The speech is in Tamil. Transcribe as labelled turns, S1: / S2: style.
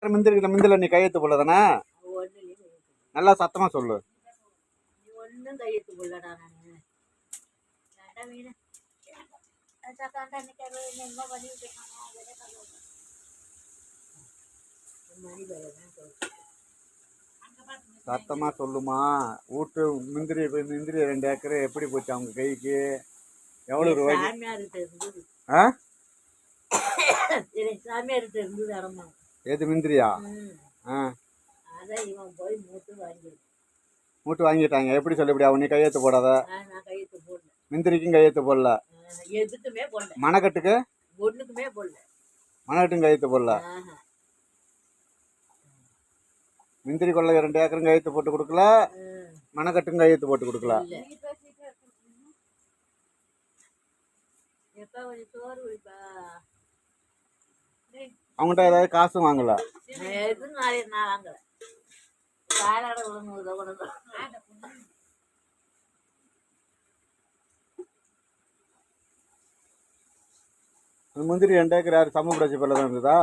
S1: மிந்திரிக்கிற மிந்தில நீ கையெழுத்து போடல தானே? நல்லா சத்தமா சொல்லு.
S2: ஒன்றும் கையெழுத்து போடலடா நான்.
S1: சத்தமா சொல்லுமா. வீட்டு முந்திரி 2 ஏக்கர் எப்படி போச்சு அவங்க கைக்கு? எவ்வளவு ரூபாய்க்கு?
S2: சாமியார்கிட்ட இருந்தது அடமா.
S1: எது மிந்திரியா?
S2: அதான் இவன் போய்
S1: மூட்டு வாங்கிட்டாங்க. எப்படி சொல்லி இப்படி அவன் நீ கையெழுத்து போடாத?
S2: நான் கையெழுத்து போடல.
S1: மிந்திரிக்கும் கையெழுத்து போடல.
S2: எதுக்குமே போடல.
S1: மணக்கட்டுக்கு
S2: ஒண்ணுக்குமே போடல.
S1: மணக்கட்டும் கையெழுத்து போடல. மிந்திரி கொள்ள 2 ஏக்கரும் கையெழுத்து போட்டு கொடுக்கல. மணக்கட்டும் கையெழுத்து போட்டு கொடுக்கல. அவங்ககிட்ட ஏதாவது காசு வாங்கல?
S2: எதுவும் நான் வாங்கல. காலாட விழுந்து
S1: முந்திரி 2 ஏக்கர் யாரு சமூக பேர்ல தான் இருந்ததா?